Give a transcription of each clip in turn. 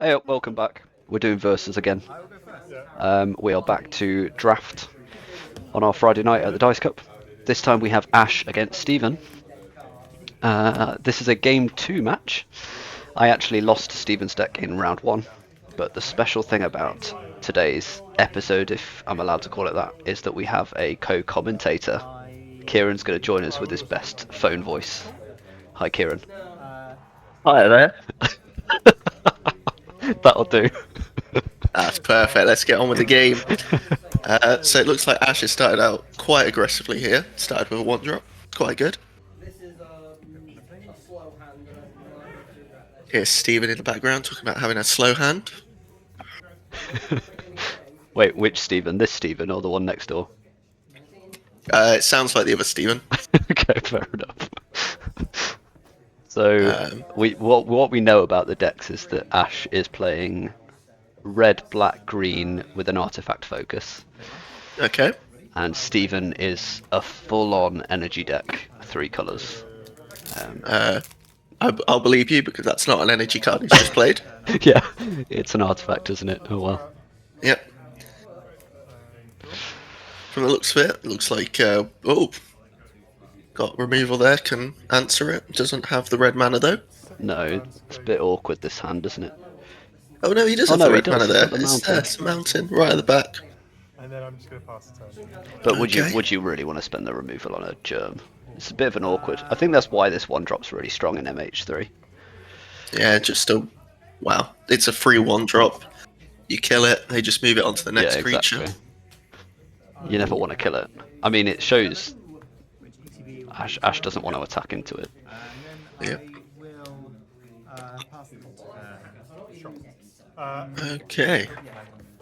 Hey, welcome back. We're doing versus again. We are back to draft on our Friday night at the Dice Cup. This time we have Ash against Stephen. This is a game 2 match. I actually lost to Stephen's deck in round 1, but the special thing about today's episode, if I'm allowed to call it that, is that we have a co-commentator. Kieran's going to join us with his best phone voice. Hi, Kieran. Hi there. That'll do. That's perfect. Let's get on with the game. So it looks like Ash has started out quite aggressively here. Started with a 1-drop. Quite good. Here's Stephen in the background talking about having a slow hand. Wait, which Stephen? This Stephen or the one next door? It sounds like the other Stephen. Okay, fair enough. So what we know about the decks is that Ash is playing red, black, green with an artifact focus, Okay. and Stephen is a full-on energy deck, 3 colours. I'll believe you because that's not an energy card he's just played. Yeah, it's an artifact, isn't it? Oh well. Yep. From the looks of it looks like got removal there. Can answer it. Doesn't have the red mana though. No, it's a bit awkward this hand, isn't it? Oh no, he does Oh, have no, the he red does. mana He's there. got the It's mountain. there. It's a mountain right at the back. And then I'm just going to pass the turn. But Okay. would you really want to spend the removal on a germ? It's a bit of an awkward. I think that's why this one drop's really strong in MH3. Yeah, just a wow. It's a free 1-drop. You kill it, they just move it onto the next Yeah, creature. exactly. You never want to kill it. I mean, it shows Ash doesn't want to attack into it. Yeah. Okay.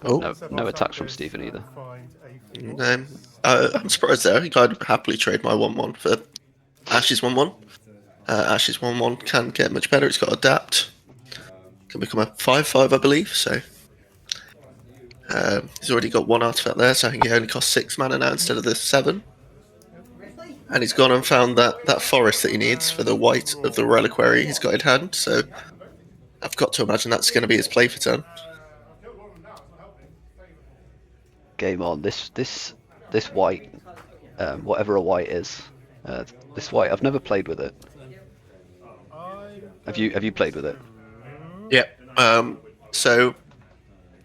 No, no attacks from Stephen either. I'm surprised there. I think I'd happily trade my 1-1 for Ash's 1-1. Ash's 1-1 can get much better. It's got adapt. Can become a 5-5, I believe. So he's already got 1 artifact there, so I think he only costs 6 mana now instead of the 7. And he's gone and found that forest that he needs for the white of the reliquary he's got in hand. So I've got to imagine that's going to be his play for turn. Game on. This white, whatever a white is, this white. I've never played with it. Have you played with it? Yeah. So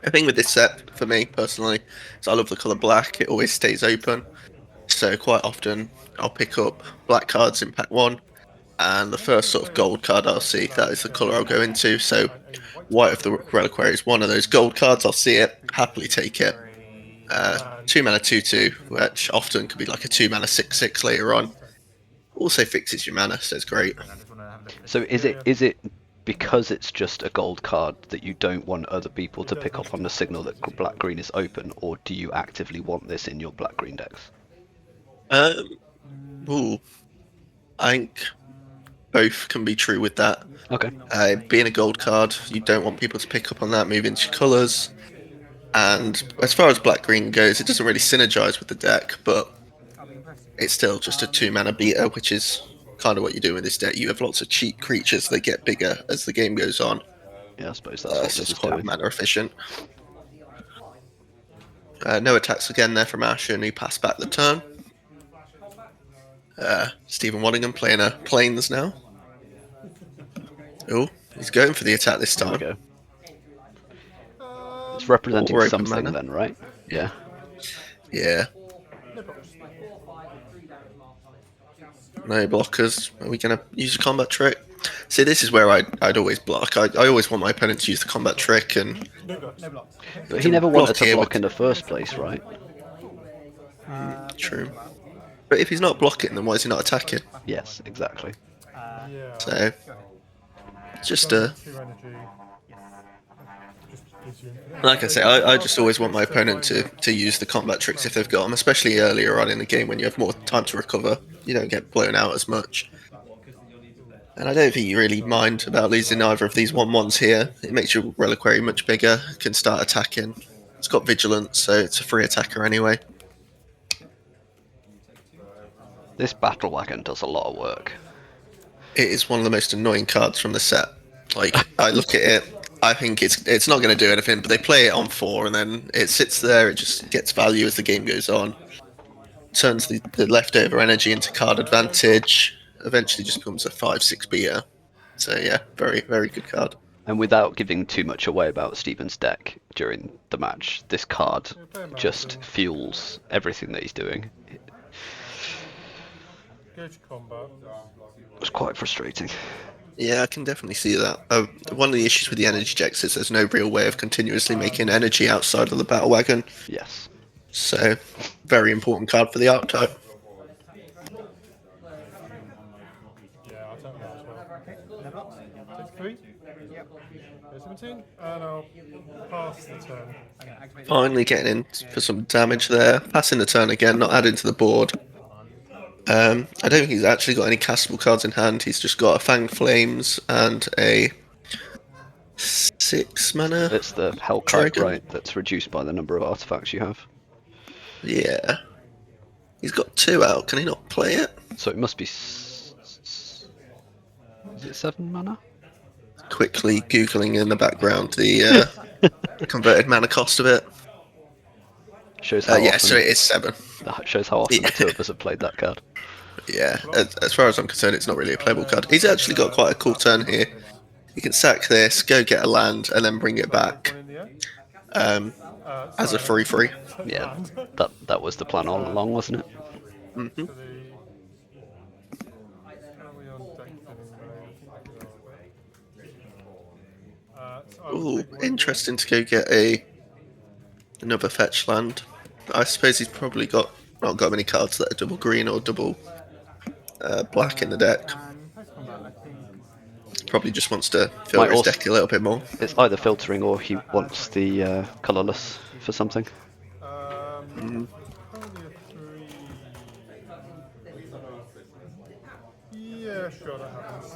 I think with this set, for me personally, is I love the colour black. It always stays open. So quite often I'll pick up black cards in pack 1, and the first sort of gold card I'll see, that is the colour I'll go into. So white of the reliquary is one of those gold cards. I'll see it, happily take it. 2 mana 2/2, which often could be like a 2 mana 6/6 later on. Also fixes your mana, so it's great. So is it because it's just a gold card that you don't want other people to pick up on the signal that black green is open, or do you actively want this in your black green decks? I think both can be true with that. Okay. Being a gold card, you don't want people to pick up on that, move into colours. And as far as black green goes, it doesn't really synergize with the deck, but it's still just a 2 mana beater, which is kind of what you do with this deck. You have lots of cheap creatures that get bigger as the game goes on. Yeah, I suppose that's what So this it's is quite doing. mana efficient. No attacks again there from Ash, and he passed back the turn. Stephen Waddingham playing a Plains now. Oh, he's going for the attack this There we time. go. It's representing Or open something mana. then, right? Yeah. Yeah. No blockers. Are we going to use a combat trick? See, this is where I'd always block. I always want my opponent to use the combat trick, and No blocks. But he never wanted to here block with- in the first place, right? true. But if he's not blocking, then why is he not attacking? Yes, exactly. Yeah. So, it's just a... 2 energy. Just gives you Like I say, I just always want my opponent to use the combat tricks if they've got them, especially earlier on in the game when you have more time to recover. You don't get blown out as much. And I don't think you really mind about losing either of these 1/1s here. It makes your reliquary much bigger, can start attacking. It's got vigilance, so it's a free attacker anyway. This battle wagon does a lot of work. It is one of the most annoying cards from the set. Like, I look at it, I think it's not going to do anything, but they play it on 4, and then it sits there. It just gets value as the game goes on. Turns the leftover energy into card advantage. Eventually, just becomes a 5/6 beater. So yeah, very very good card. And without giving too much away about Steven's deck during the match, this card just fuels everything that he's doing. Go to combat. It was quite frustrating. Yeah, I can definitely see that. One of the issues with the energy decks is there's no real way of continuously making energy outside of the battle wagon. Yes. So, very important card for the archetype. Yeah, I'll take that as well. Take 3. Go 17, and I'll pass the turn. Finally getting in for some damage there. Passing the turn again, not adding to the board. I don't think he's actually got any castable cards in hand. He's just got a Fanged Flames and a 6 mana. It's the Hellkite, Dragon. right? That's reduced by the number of artifacts you have. Yeah. He's got 2 out. Can he not play it? So it must be. Is it 7 mana? Quickly googling in the background the converted mana cost of it. Shows how Yeah, often, so it is 7. that shows how often the two of us have played that card. Yeah, as far as I'm concerned, it's not really a playable card. He's actually got quite a cool turn here. You can sack this, go get a land, and then bring it back One in the air. as a 3/3. Yeah, that was the plan all along, wasn't it? Hmm. To the... Are we on deck anyway? So I will Ooh, take one interesting to go get another fetch land. I suppose he's probably not got many cards that are double green or double black in the deck. Probably just wants to fill Might his also- deck a little bit more. It's either filtering or he wants the colourless for something. Only a 3. Yeah, sure, that happens.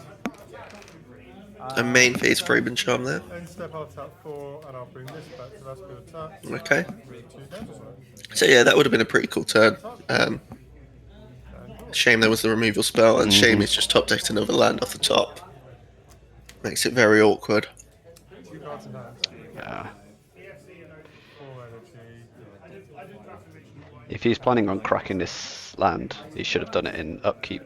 A main phase Fraben Charm there. End step, I'll tap 4, and I'll bring this back, so that's good attack. Okay. 2 games. So yeah, that would have been a pretty cool turn. Shame there was the removal spell, and shame he's just top decked another land off the top. Makes it very awkward. 2 cards in hand. Yeah. 4 energy. If he's planning on cracking this land, he should have done it in upkeep.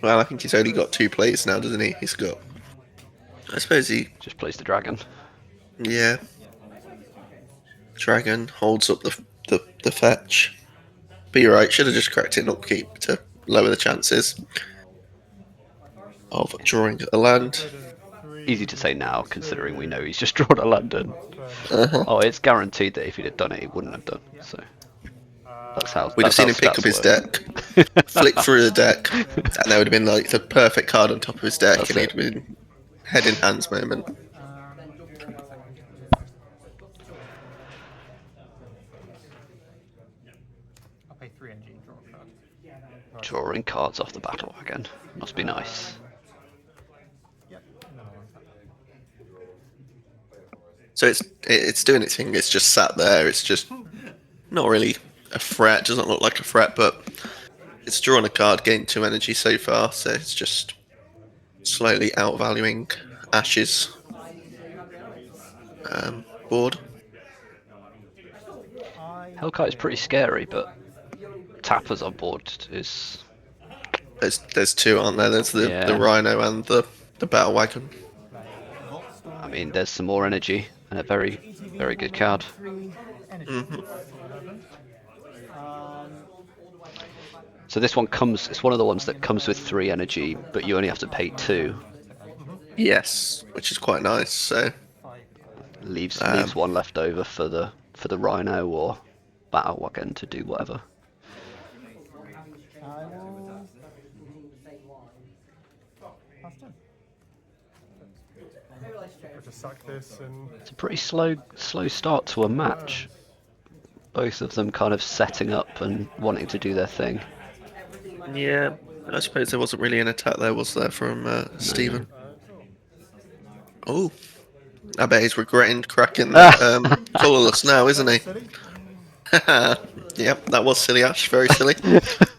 Well, I think he's only got 2 plays now, doesn't he? He's got. I suppose he. Just plays the dragon. Yeah. Dragon holds up the fetch. But you're right, should have just cracked it in upkeep to lower the chances of drawing a land. Easy to say now, considering we know he's just drawn a land in. Uh-huh. Oh, it's guaranteed that if he'd have done it, he wouldn't have done. So that's how. We'd have that's seen how him pick stats up his work. deck, flick through the deck, and there would have been like the perfect card on top of his deck, That's and it. he'd been head in hands moment. I'll pay 3 NG and draw a card. Drawing cards off the battle wagon must be nice. Yep. No, So it's doing its thing. It's just sat there. It's just not really a threat. Doesn't look like a threat, but it's drawn a card, gained 2 energy so far. So it's just slightly outvaluing Ash's board. Hellkite is pretty scary, but Tappers on board is. There's 2, aren't there? There's the Yeah. Rhino and the battle wagon. I mean, there's some more energy and a very, very good card. 3 energy. So this one comes. It's one of the ones that comes with 3 energy, but you only have to pay 2. Yes, which is quite nice. So Leaves one left over for the Rhino or Battle Wagon to do whatever. I will pass turn. I'll just sack this and... It's a pretty slow start to a match. Both of them kind of setting up and wanting to do their thing. yeah, I suppose there wasn't really an attack there, was there, from Stephen? Oh, I bet he's regretting cracking that colourless now, isn't he? Yep, that was silly, Ash. Very silly.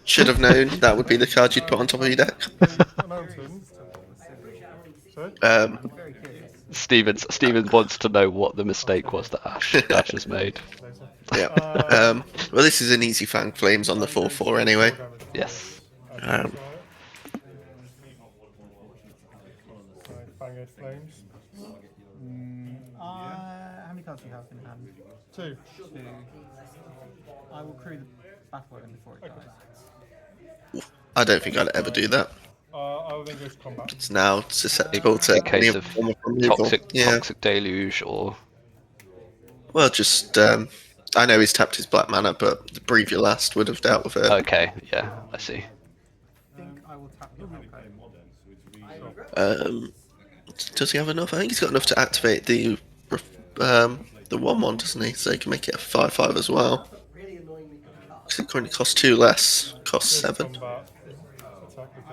Should have known that would be the card you'd put on top of your deck. Mountain. Sorry? Um, I'm very curious. Steven wants to know what the mistake was that Ash has made. yeah. Well, this is an easy Fang Flames on the 4/4 anyway. Yes. Um, Fang Edge Flames. How many cards do you have in hand? 2. Two. I will crew the battle weapon before it dies. I don't think I'd ever do that. I would then go to combat. It's now susceptible to In any case of form of removal. Yeah. toxic deluge or Well, just I know he's tapped his black mana, but the Breathe Your Last would have dealt with it. okay, yeah, I see. I think I will tap your Hellkite. Does he have enough? I think he's got enough to activate the 1/1, doesn't he? So he can make it a 5/5 as well. Because it currently costs 2 less, costs 7. Combat. Attack with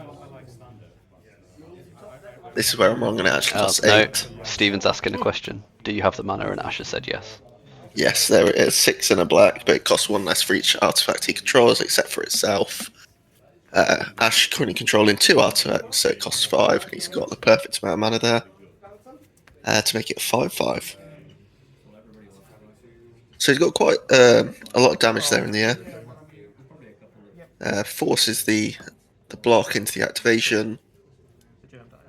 This is where I'm wrong, and it actually costs No, 8. Steven's asking a question. Do you have the mana? And Ash has said yes. Yes, there it is. 6 and a black, but it costs 1 less for each artifact he controls, except for itself. Ash currently controlling 2 artifacts, so it costs 5, and he's got the perfect amount of mana there to make it 5/5. So he's got quite a lot of damage there in the air. Forces the block into the activation. The germ dies.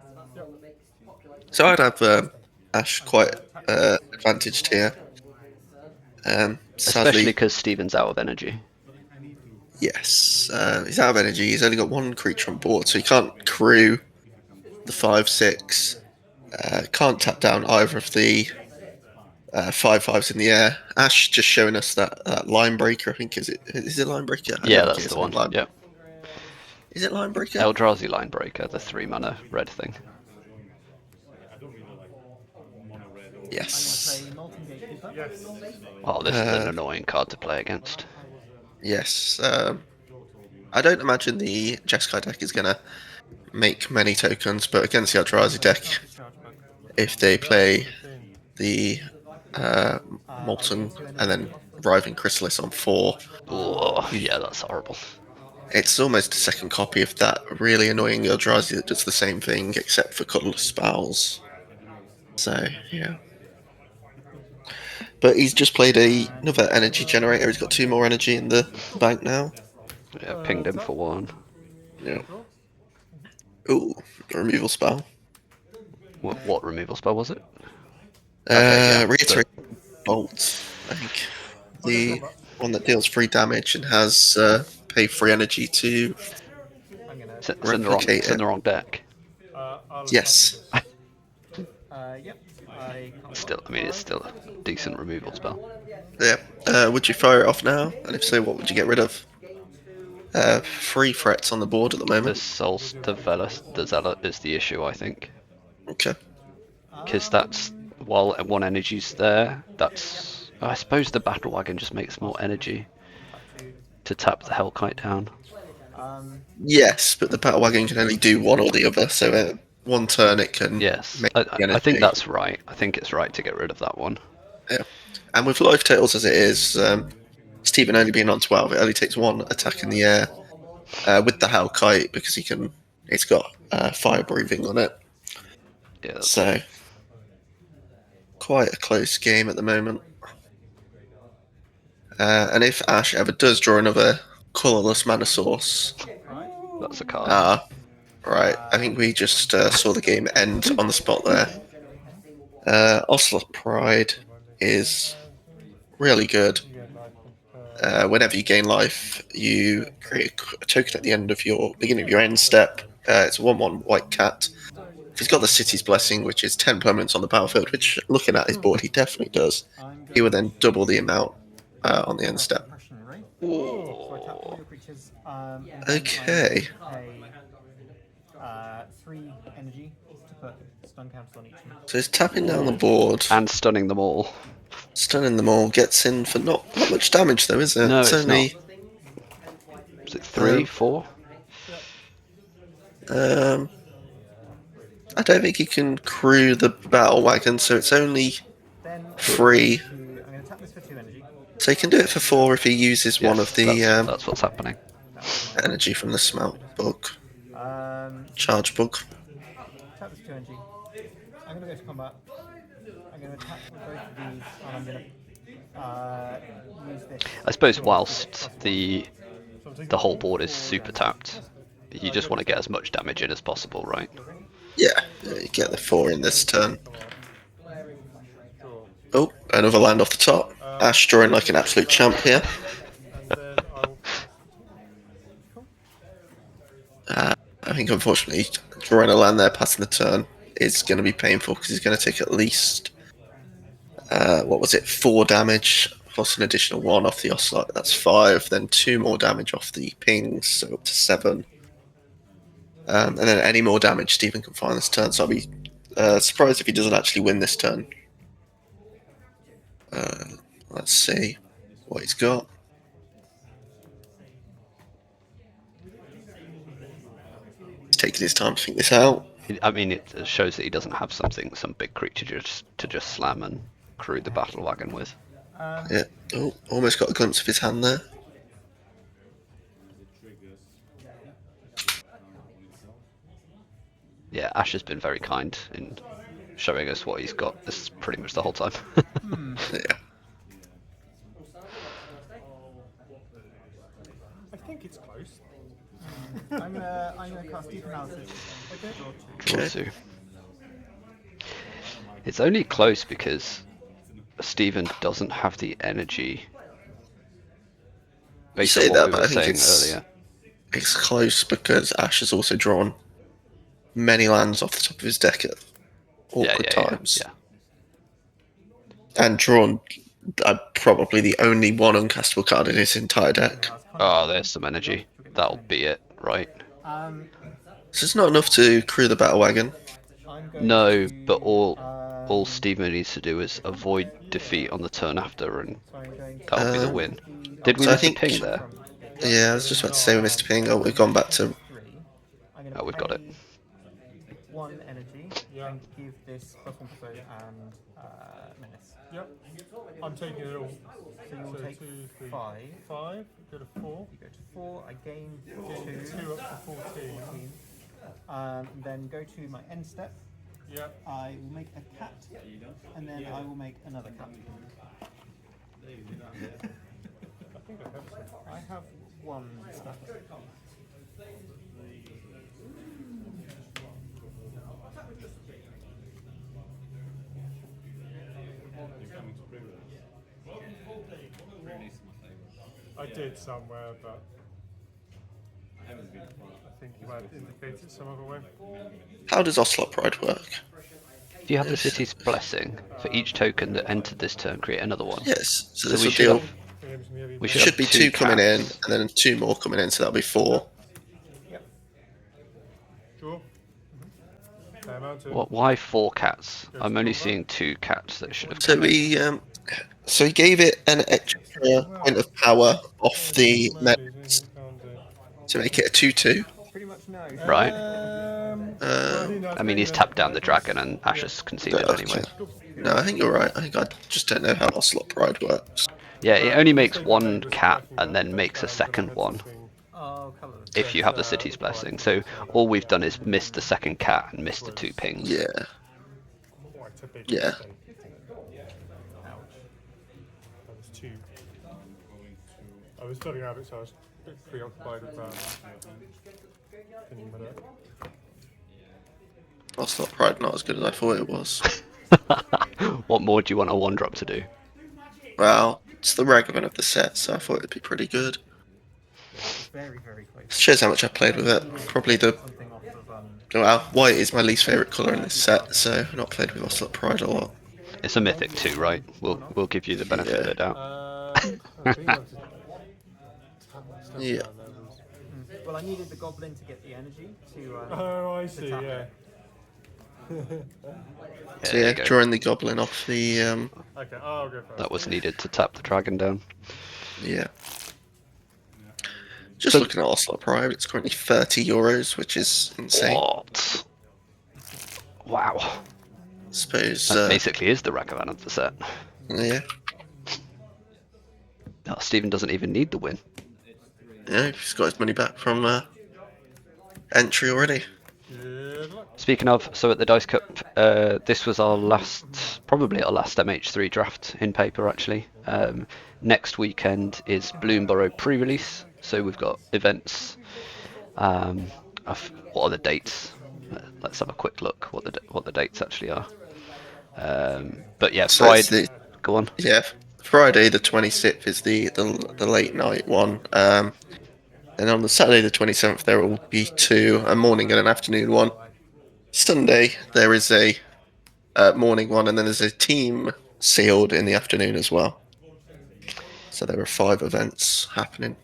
So I'd have Ash quite advantaged here. Especially Sadly, because Steven's out of energy. yes, he's out of energy. He's only got 1 creature on board, so he can't crew the 5/6. Can't tap down either of the 5/5s in the air. Ash just showing us that line breaker. I think is it line breaker? I Yeah, don't think that's it is. the I think one. Yeah. Is it line breaker? Eldrazi Linebreaker, the 3 mana red thing. Yes. Play Molten Gatekeeper. Yes. Oh, this is an annoying card to play against. Yes. I don't imagine the Jeskai deck is going to make many tokens, but against the Eldrazi deck, if they play the Molten and then Riving Chrysalis on 4, Oh, yeah, that's horrible. it's almost a second copy of that really annoying Eldrazi that does the same thing except for colourless spells. So, yeah. But he's just played another energy generator. He's got 2 more energy in the bank now. Yeah, pinged him for 1. Yeah. Ooh, a removal spell. What removal spell was it? Okay, yeah, Reiterate Bolt, I think. The one that deals 3 damage and has pay 3 energy to I'm gonna. It's in replicate the wrong deck. Yes. Yep. I can't. Still, I mean, it's still a decent removal spell. Yeah. Would you fire it off now? And if so, what would you get rid of? 3 threats on the board at the The moment. the Zealot is the issue, I think. Okay. Because that's, while 1 energy's there, that's... I suppose the Battle Wagon just makes more energy to tap the Hellkite down. Yes, but the Battle Wagon can only do one or the other, so 1 turn it can Yes, make I energy. think that's right. I think it's right to get rid of that one. Yeah. And with life totals as it is, Stephen only being on 12, it only takes 1 attack in the air with the Hellkite because it's got fire breathing on it. Yeah, So quite a close game at the moment. And if Ash ever does draw another colourless mana source, that's a card. right, I think we just saw the game end on the spot there. Ocelot Pride is really good. Whenever you gain life, you create a token at the end of your beginning of your end step. It's a 1/1 white cat. If he's got the City's Blessing, which is 10 permanents on the battlefield, which looking at his board, he definitely does, he will then double the amount on the end step. Okay. Pay 3 energy to put stun counters on each of them. So he's tapping down the board, And stunning them all. stunning them all, gets in for not much damage though, is it? No, it's only Is it 3, 4? I don't think he can crew the battle wagon, so it's only Then 3. I'm going to tap this for 2 energy. So he can do it for 4 if he uses one Yes, of the that's what's happening. energy from the smelt book, Um, charge book. tap this 2 energy. going to go to combat. I'm going to attack with both of these, and I'm going to use this. I suppose whilst the So I'm taking the whole four. board is super tapped, you just want to get as much damage in as possible, right? Yeah, you get the 4 in this turn. Draw. Oh, another land off the top. Ash drawing like an absolute champ here. And then I'll I think unfortunately drawing a land there passing the turn is going to be painful because he's going to take at least, what was it, 4 damage plus an additional 1 off the Ocelot. That's 5, then 2 more damage off the pings, so up to 7. And then any more damage Stephen can find this turn, so I'll be surprised if he doesn't actually win this turn. Let's see what he's got. He's taking his time to think this out. I mean, it shows that he doesn't have some big creature to just slam and crew the battle wagon with. Yeah. Oh, almost got a glimpse of his hand there. Yeah, Ash has been very kind in showing us what he's got. This is pretty much the whole time. Yeah. I think it's close. I'm gonna cast Deep Analysis. Okay. Draw Okay. 2. It's only close because Stephen doesn't have the energy. Based say on what that, we but were I think saying it's- earlier. It's close because Ash has also drawn many lands off the top of his deck at awkward times. Yeah. And drawn probably the only one uncastable card in his entire deck. Oh, there's some energy. That'll be it, right? So it's not enough to crew the battle wagon. I'm going No, to, but all Stephen needs to do is avoid defeat on the turn after, and so I'm going to that'll be the win. Did we So I miss a think- ping there? Yeah, I was just about to say we missed a ping. Oh, we've gone back to. 3. I'm gonna Oh, we've got it. pay 1 energy Yeah. and give this +1/+0 and menace. Yep. I'm taking it all. So you will So take 2, 3, 5. 5. Go to 4. You go to 4. I gain Gain 2. 2 up to 14. Then go to my end step. Yep. I will make a cat, and then I will make another cat. I think I have some. I have 1 stack. I did somewhere, but I think you might indicate it some other way. How does Ocelot Pride work? If you have the city's blessing, for each token that entered this turn, create another one. Yes. So So this we will should deal. have, we Should, should have be two 2 coming in, cats. and then 2 more coming in, so that'll be 4. Draw. Mountain. What? Why 4 cats? I'm only seeing 2 cats that should have So come in. he gave it an extra point of power off the mechs to make it a 2/2. Pretty much no. Right. I I mean, he's tapped down the dragon and Ash has conceded Okay. anyway. No, I think you're right. I think I just don't know how Ocelot Pride works. Yeah, it only makes 1 cat and then makes a second one Oh, colourless. if you have the city's blessing. So all we've done is missed the second cat and missed the 2 pings. Yeah. Yeah. That was 2. I was studying rabbits, so I was a bit preoccupied with thinking about it. Ocelot Pride not as good as I thought it was. What more do you want a 1-drop to do? Well, it's the Ragavan of the set, so I thought it'd be pretty good. Very, very close. Shows how much I played with it. Probably the Something off of well, white is my least favourite colour in this set, so I've not played with Ocelot Pride a lot. It's a mythic too, right? We'll give you the benefit of the doubt. I think that's Yeah. Well, I needed the goblin to get the energy to. Oh, I see, tap yeah. it. So There yeah, you go. drawing the goblin off the Okay, I'll go first. That was needed to tap the dragon down. yeah. Just So- looking at Ocelot Pride, it's currently €30, which is insane. What? Wow. I suppose. That basically is the Ragavan of the set. Yeah. Oh, Stephen doesn't even need the win. Yeah, he's got his money back from entry already. Good luck. Speaking of, so at the Dice Cup, this was our last, probably our last MH3 draft in paper actually. Next weekend is Bloomborough pre-release, so we've got events. What are the dates? Let's have a quick look what the dates actually are. But yeah, So it's Friday. Go on. yeah, Friday the 26th is the late night one. And on the Saturday the 27th there will be two, a morning and an afternoon one. Sunday there is a morning one, and then there's a team sealed in the afternoon as well. So there are 5 events happening.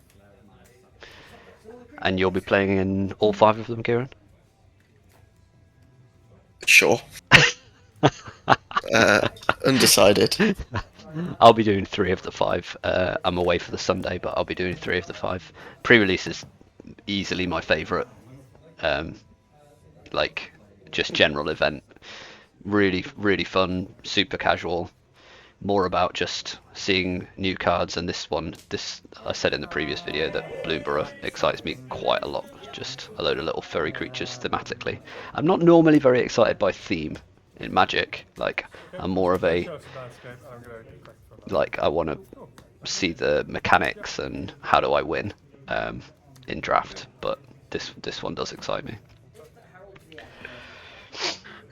And you'll be playing in all 5 of them, Kieran? Sure. Undecided. I'll be doing 3 of the 5. I'm away for the Sunday, but I'll be doing 3 of the 5. Pre-release is easily my favourite. Like, just general event. Really, really fun, super casual. More about just seeing new cards, and this I said in the previous video that Bloomborough excites me quite a lot. Just a load of little furry creatures thematically. I'm not normally very excited by theme in Magic. Like, I'm more of a I want to see the mechanics and how do I win in draft. But this one does excite me.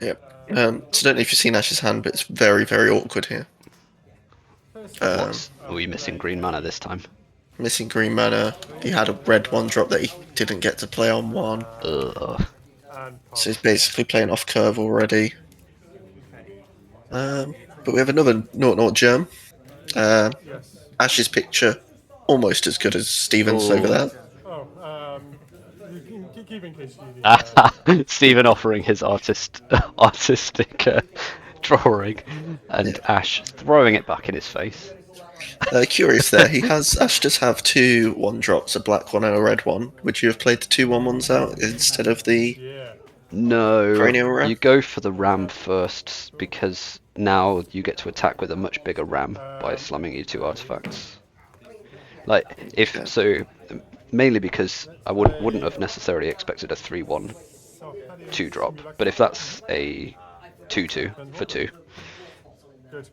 Yep. So I don't know if you've seen Ash's hand, but it's very, very awkward here. Are we missing green mana this time? Missing green mana. He had a red 1-drop that he didn't get to play on 1. Ugh. So he's basically playing off curve already. But we have another 0-0 germ. Ash's picture almost as good as Steven's over there. Oh, you can keep in case you need. Stephen offering his artistic drawing, and Ash throwing it back in his face. Curious there. Ash does have 2 1-drops, a black one and a red one. Would you have played the 2 1-1s out instead of the No, Cranial Ram? you go for the ram first because now you get to attack with a much bigger ram by slamming your 2 artifacts. Mainly because I wouldn't have necessarily expected a 3/1 2-drop, but if that's a 2/2 for 2,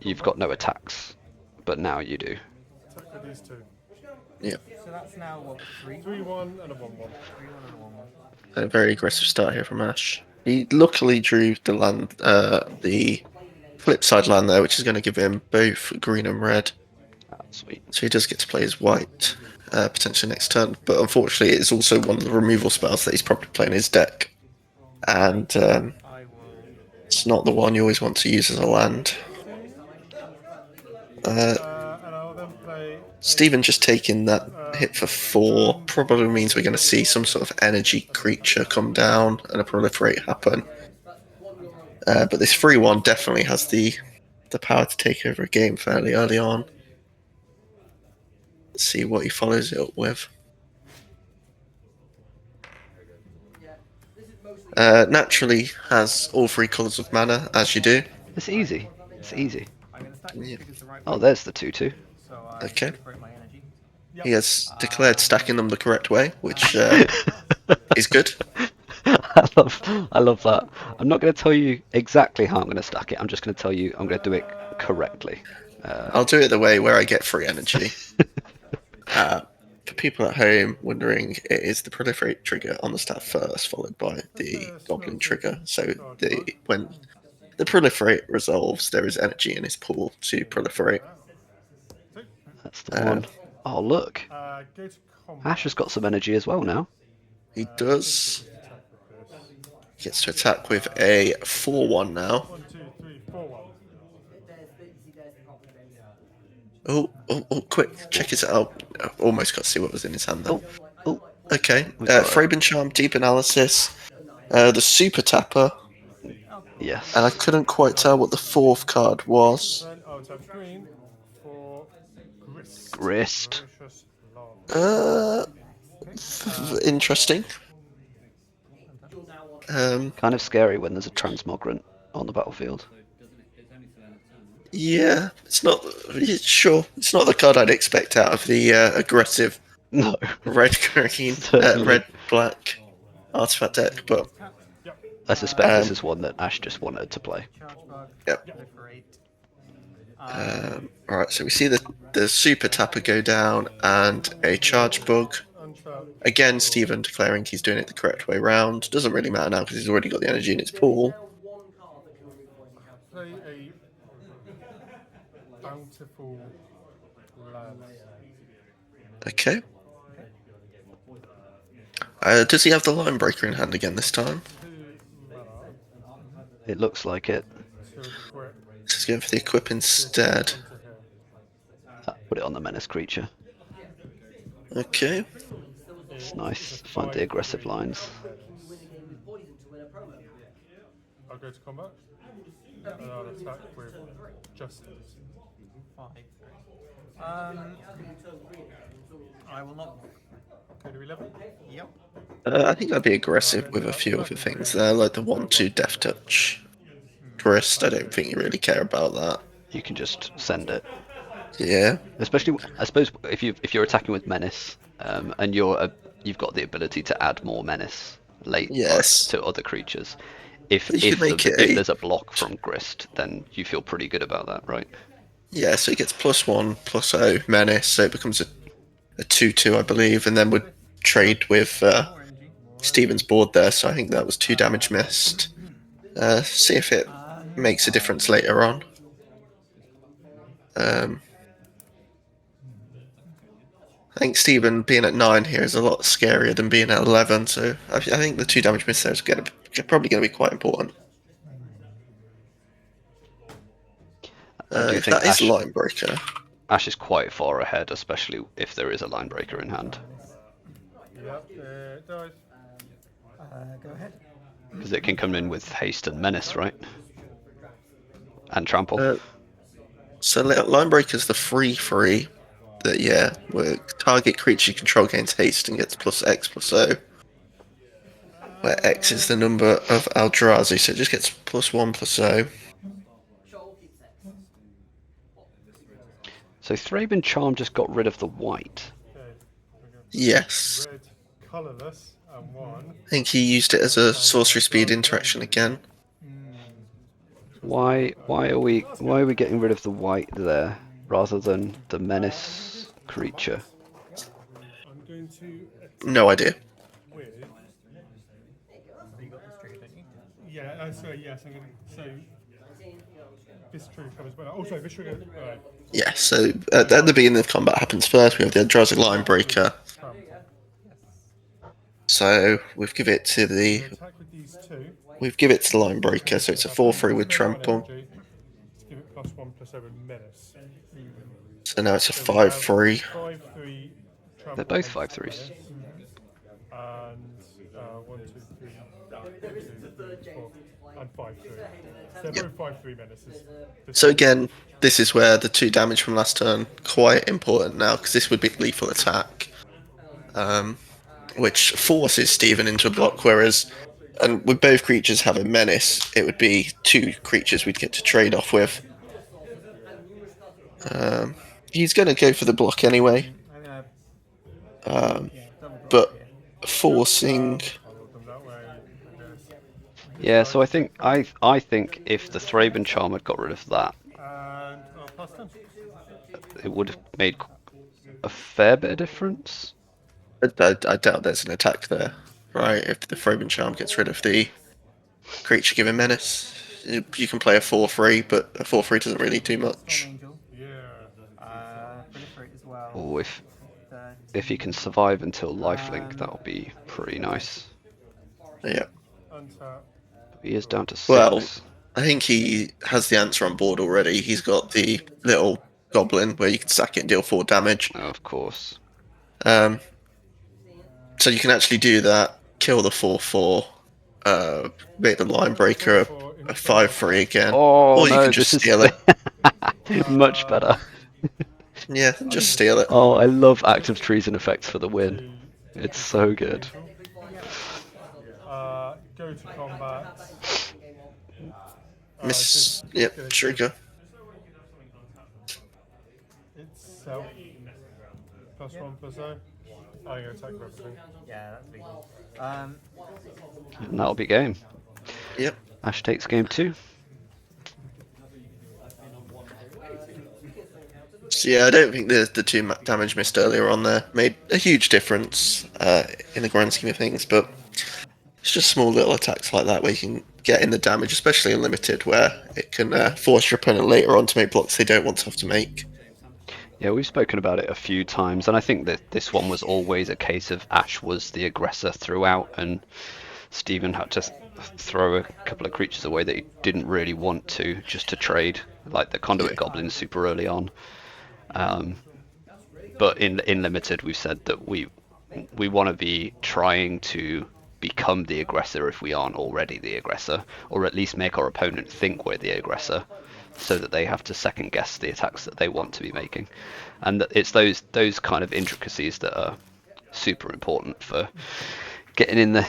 you've got no attacks, but now you do. Attack with these 2. Yeah. So that's now what, 3? 3-1 and a 1-1. 3-1 and a 1-1. A very aggressive start here from Ash. He luckily drew the land, the flip side land there, which is going to give him both green and red. Sweet. So he does get to play his white potentially next turn. But unfortunately, it's also one of the removal spells that he's probably playing in his deck. And it's not the one you always want to use as a land. And I'll then play Stephen just taking that hit for 4 probably means we're going to see some sort of energy creature come down and a proliferate happen. But this 3/1 definitely has the power to take over a game fairly early on. Let's see what he follows it up with. Naturally has all 3 colours of mana, as you do. It's easy. It's easy. I'm going to stack Yeah. because the right Oh, there's the 2/2. so I Okay. separate my energy. He has declared stacking them the correct way, which is good. I love that. I'm not going to tell you exactly how I'm going to stack it. I'm just going to tell you I'm going to do it correctly. I'll do it the way where I get free energy. For people at home wondering, it is the proliferate trigger on the stat first, followed by the goblin trigger. So when the proliferate resolves, there is energy in his pool to proliferate. That's the one. Oh, look. go to combat. Ash has got some energy as well now. He does. Gets to attack with a 4/1 now. 1, 2, 3, 4, 1. Oh, quick, check his out. I almost got to see what was in his hand then. Oh, Okay, Fraben Charm, Deep Analysis, the Super Tapper, yes. and I couldn't quite tell what the 4th card was. Then I'll tap green for Grist. Grist. Ferocious Lava. Interesting. Kind of scary when there's a transmogrant on the battlefield. Yeah, it's not. Sure, it's not the card I'd expect out of the aggressive No. red green, Certainly. red black artifact deck, but I suspect this Um, is one that Ash just wanted to play. Charge bug. Yep. Proliferate. Alright, so we see the super tapper go down and a charge bug. Untap. Again, Stephen declaring he's doing it the correct way round. Doesn't really matter now because he's already got the energy in his pool. Play a bountiful land. Okay. Does he have the line breaker in hand again this time? 2 mana It looks like it. to equip Just going for the equip instead. onto here. Put it on the menace creature. Okay. It's nice. Find the aggressive lines. I'll go to combat. And I'll attack with justice. 5. I will not. Go to 11. Yep. I think I'd be aggressive with a few other things there, like the 1/2 Death Touch. Grist, I don't think you really care about that. You can just send it. Yeah. Especially, I suppose, if you're attacking with menace, and you've got the ability to add more menace late Yes. to other creatures. If You could make it if there's a block from Grist, then you feel pretty good about that, right? Yeah, so it gets +1/+0 menace, so it becomes a 2/2, I believe, and then would trade with More energy. Steven's board there, so I think that was 2 damage missed. See if it makes a difference later on. I think Steven being at 9 here is a lot scarier than being at 11, so I think the 2 damage missed there is probably going to be quite important. I do think That is line breaker. Ash is quite far ahead, especially if there is a line breaker in hand, Yep, dies. Go ahead. because it can come in with haste and menace, right? And trample. So line breaker is the free that where target creature you control gains haste and gets +X/+0. Where X is the number of Eldrazi, so it just gets +1/+0. So Thraben Charm just got rid of the white. Okay. Yes. Red, colourless, and 1. I think he used it as a sorcery speed interaction again. Why are we getting rid of the white there rather than the menace creature? I'm going to No idea. with. You got this trigger, don't you? Yeah, so yes, I'm going to. So. This trigger covers. Oh, sorry, this trigger. Alright. Yeah, so at the beginning of combat happens first. We have the Eldrazi line breaker. So we've give it to the Attack with these 2. the line breaker, so it's a 4/3 with trample. Energy, to give it +1/+0 menace. So now it's a So we have 5/3. 5/3 trample. They're both 5/3s. And 1, 2, 3, 4, and 5/3. So they're both 5/3 menaces. So again, this is where the 2 damage from last turn quite important now, because this would be lethal attack, which forces Steven into a block. Whereas, and with both creatures having menace, it would be 2 creatures we'd get to trade off with. He's going to go for the block anyway, Double block but here. forcing. Follow them that way. Yeah, so I think if the Thraben Charm had got rid of that, And I'll pass them. it would have made a fair bit of difference. I doubt there's an attack there, right? If the Thraben Charm gets rid of the creature given menace, you can play a 4/3, but a 4/3 doesn't really do much. Storm Angel. Yeah. Proliferate as well. Or if 30. he can survive until lifelink, that would be pretty nice. Yeah. Untap. He is down to 6. Well, I think he has the answer on board already. He's got the little goblin where you can sack it and deal 4 damage. Oh, of course. So you can actually do that, kill the 4/4, make the line breaker a 5/3 again. Oh or you no, can just this steal is it. much better. Yeah, just steal it. Oh, I love active treason effects for the win. It's so good. Go to combat. Miss. Yep, trigger. Itself. +1/+0. I'm going to attack with everything. Yeah, that's legal. And that'll be game. Yep. Ash takes game 2. So yeah, I don't think the two damage missed earlier on there made a huge difference in the grand scheme of things, but it's just small little attacks like that where you can get in the damage, especially in limited, where it can force your opponent later on to make blocks they don't want to have to make. Yeah, we've spoken about it a few times, and I think that this one was always a case of Ash was the aggressor throughout, and Stephen had to throw a couple of creatures away that he didn't really want to, just to trade, like the Conduit Yeah. Goblin super early on. But in limited, we've said that we want to be trying to become the aggressor if we aren't already the aggressor, or at least make our opponent think we're the aggressor, so that they have to second guess the attacks that they want to be making. And it's those kind of intricacies that are super important for getting in the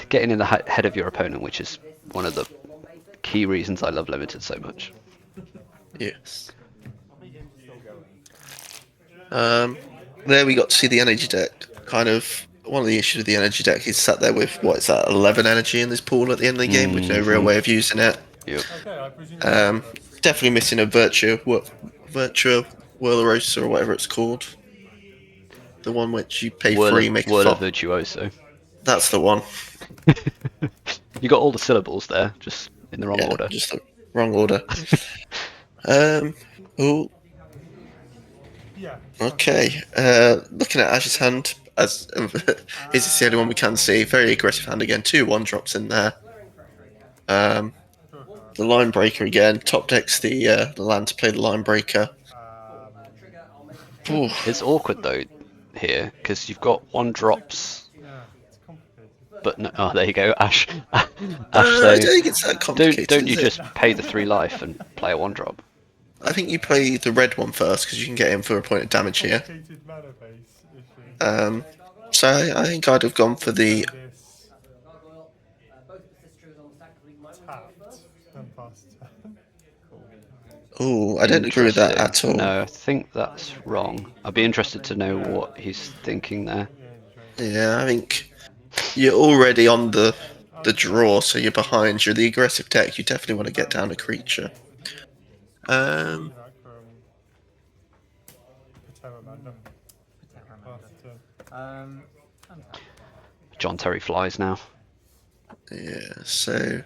head of your opponent, which is one of the key reasons I love limited so much. Yes. There we got to see the energy deck. Kind of one of the issues with the energy deck, he's sat there with, what is that, 11 energy in this pool at the end of the game with no real way of using it. Yep. Okay, I presume. Definitely missing a Virtua Whirlerosa or whatever it's called. The one which you pay free, make a Whirler font. Virtuoso. That's the one. You got all the syllables there, just in the wrong Yeah, order. just the wrong order. Oh, Yeah. okay. Looking at Ash's hand, as is this the only one we can see? Very aggressive hand again. 2 1-drops in there. The line breaker again. Top decks the land to play the line breaker. Ooh. It's awkward though here because you've got 1-drops, Yeah, it's complicated. but no, oh, there you go, Ash. Ash I don't saying, think it's that complicated. don't you is it? just pay the 3 life and play a 1-drop? I think you play the red one first because you can get in for a point of damage here. Complicated mana base issue. So I think I'd have gone for the. This tapped and passed turn. Oh, I don't agree with that at Interesting. all. No, I think that's wrong. I'd be interested to know what he's thinking there. Yeah, I think you're already on the draw, so you're behind. You're the aggressive deck. You definitely want to get down a creature. Pteramanda. Pass turn. John Terry flies now. Yeah, so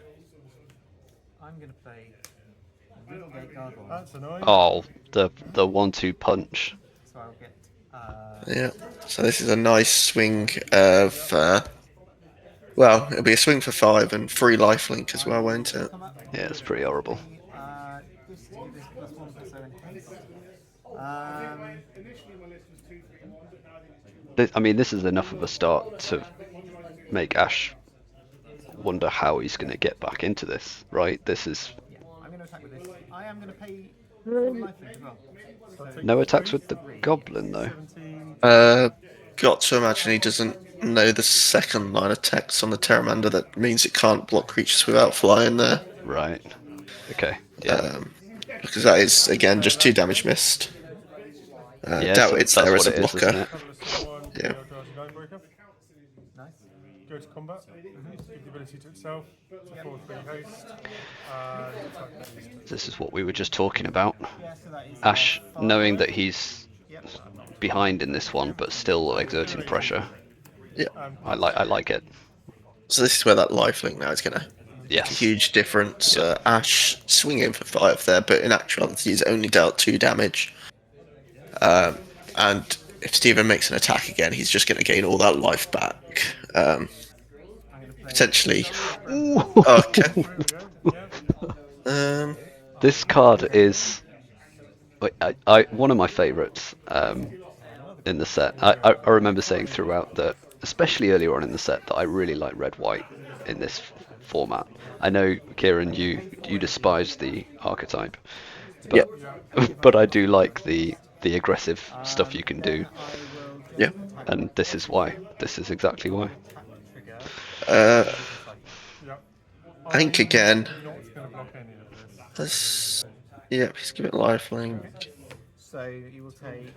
I'm going to play Regal Gate Gargoyle. That's annoying. Oh, the 1-2 punch. So I'll get. yeah, so this is a nice swing of. Well, it'll be a swing for 5 and 3 lifelink as well, won't it? Yeah, it's pretty horrible. This to give this +1 plus 0 haste. I mean, this is enough of a start to make Ash wonder how he's going to get back into this, right? This is Yeah, I'm going to attack with this. I am going to pay 4 life as well. no attacks with the goblin though. 17. Got to imagine he doesn't know the second line of text on the Pteramanda that means it can't block creatures without flying there. Right. Okay. Yeah. Because that is, again, just 2 damage missed. Yeah. Doubt So it's that's there what as a it is, blocker. isn't it? Yeah. Nice. Go to combat. Give the ability to itself to 4/3 haste. Attack with these. This is what we were just talking about. Yeah, so that is. Ash, 5. knowing that he's Yep. behind in this one, but still exerting pressure. Yeah. I like it. So this is where that lifelink now is going to make a Yes. huge difference. Ash swinging for 5 there, but in actuality he's only dealt 2 damage. And if Steven makes an attack again, he's just going to gain all that life back. Potentially. Okay. This card is one of my favourites in the set. I remember saying throughout that, especially earlier on in the set, that I really like red-white in this format. I know, Kieran, you despise the archetype, but but I do like the aggressive stuff you can do. Yeah. And this is why. This is exactly why. I think again. Not going to block any of this. Let's. Yeah, please give it lifelink. So you will take.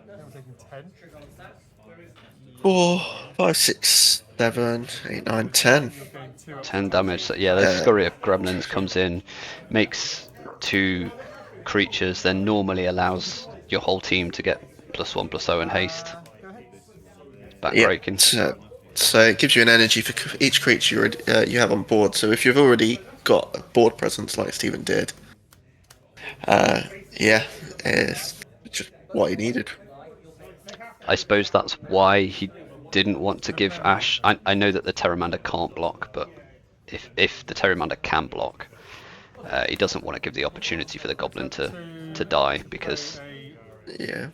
I'm taking 10. 4, 5, 6, 7, 8, 9, 10. You're going 2 up. 10 damage. So, yeah, the Scurry of Gremlins comes in, makes 2 creatures, then normally allows your whole team to get +1/+0 and haste. Go ahead. Backbreaking. So it gives you an energy for each creature you have on board. So if you've already got a board presence like Stephen did, yeah, it's just what he needed. I suppose that's why he didn't want to give Ash. I know that the Terramander can't block, but if the Terramander can block, he doesn't want to give the opportunity for the Goblin to die, because Yeah.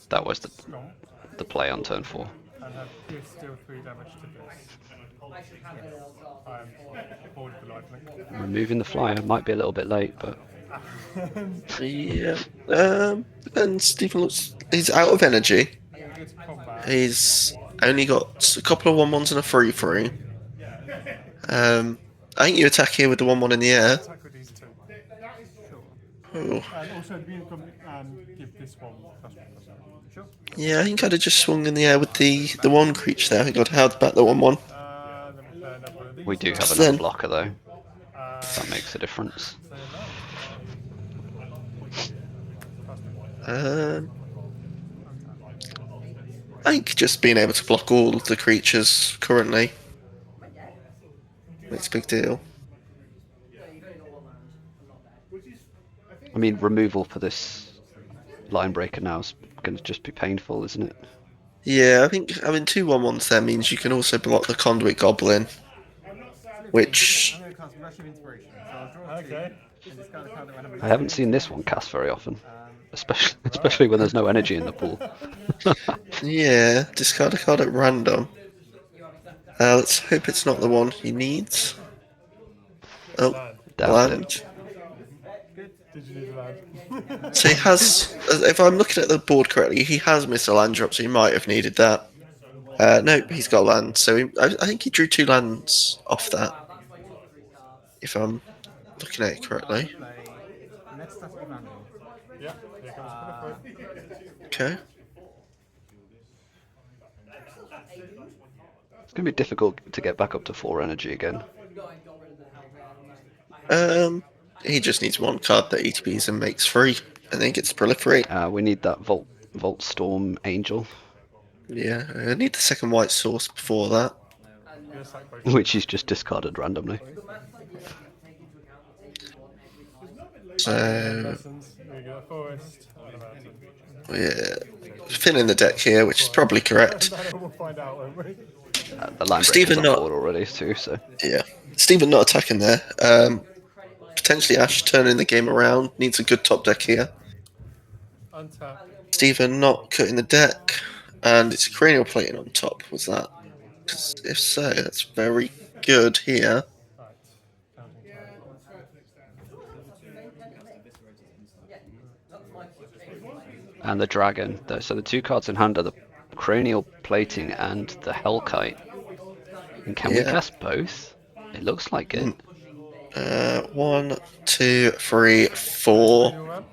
that was Stomp. the play on turn 4. And have this deal 3 damage to this. I'm bored of the life link. Removing the flyer might be a little bit late, but Yeah. And Stephen he's out of energy. Go to combat. He's only got a couple of 1/1s and a 3/3. I think you attack here with the 1/1 in the air. Attack with these 2. Sure. Ooh. And also, the being give this one +1/+0. Sure. Yeah, I think I'd have just swung in the air with the 1 creature there. I think I'd held back the 1/1. Then we play another one of these. we do have Then- another blocker though. That makes a difference. Say no. I think just being able to block all of the creatures currently makes a big deal. I mean, removal for this line breaker now is going to just be painful, isn't it? Yeah, I think having 2 1/1s there means you can also block the Conduit Goblin, which I'm going to cast Rush of Inspiration. So I'll draw 2 Okay. and discard a card that went I haven't seen this one cast very often, especially when there's no energy in the pool. yeah, discard a card at random. Let's hope it's not the one he needs. Oh, Doubt land. it. Did you need land? So he has, if I'm looking at the board correctly, he has missed a land drop, so he might have needed that. Nope, he's got land. So I think he drew 2 lands off that, if I'm looking at it correctly. play Metastatic Vandal. Yeah, here comes the Okay. It's going to be difficult to get back up to 4 energy again. He just needs 1 card that ETBs and makes 3, and then gets to proliferate. We need that Volt Storm Angel, Yeah, I need the second white source before that. which he's just discarded randomly. So Lessons. There you go, forest. And a mountain. yeah, filling the deck here, which is probably correct. We'll find out, won't we? The line breaker's Stephen on not- board already too, so Yeah, Stephen not attacking there. Potentially Ash turning the game around. Needs a good top deck here. Untap. Stephen not cutting the deck, and it's a cranial plating on top. Was that? 'Cause if so, that's very good here. Right. Counting time. and the dragon. So the 2 cards in hand are the Cranial Plating and the Hellkite. And can we Yeah. cast both? It looks like it. 1, 2, 3, 4. You around?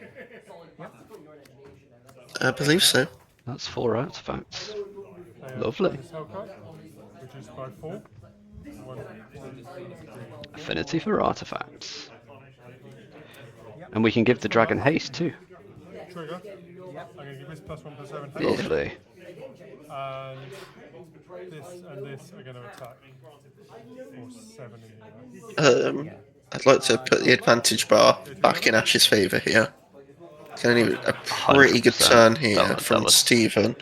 I believe so. That's 4 artifacts. They have Lovely. this Hellkite, which is by 4. One, Affinity for artifacts. And we can give the dragon haste too. trigger. I'm going to give this +1/+7. Lovely. And this are going to attack for 7 in the air. I'd like to put the advantage bar back in Ash's favour here. Getting a pretty good 100%. turn here That from was- Stephen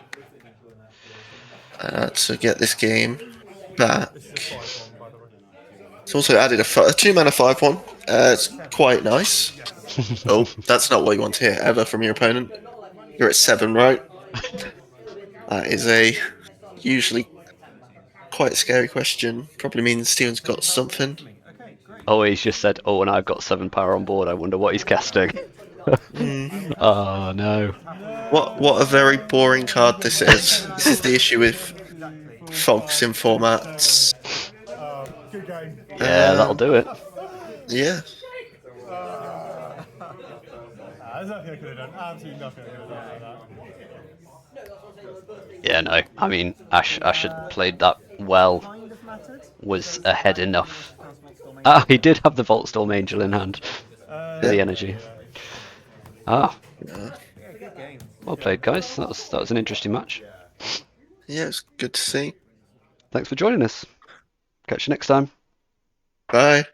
to get this game back. This is a 5-1, by the way. It's also added a 2-mana 5/1. It's quite nice. Oh, that's not what you want to hear ever from your opponent. You're at 7, right? That is a usually quite scary question. Probably means Stephen's got something. Okay, great. Oh, he's just said, oh, and I've got 7 power on board. I wonder what he's casting. Oh, no. What a very boring card this is. This is the issue with focusing formats. Good game. Yeah, that'll do it. Yeah. There's nothing I could have done. Absolutely nothing I could have done like that. Yeah, no. I mean, Ash had played that well. Kind of was ahead enough. Cast Voltstorm Angel. Ah, he did have the Voltstorm Angel in hand for the energy. Ah, Yeah. Yeah, good game. well played, guys. That was an interesting match. Yeah, it's good to see. Thanks for joining us. Catch you next time. Bye.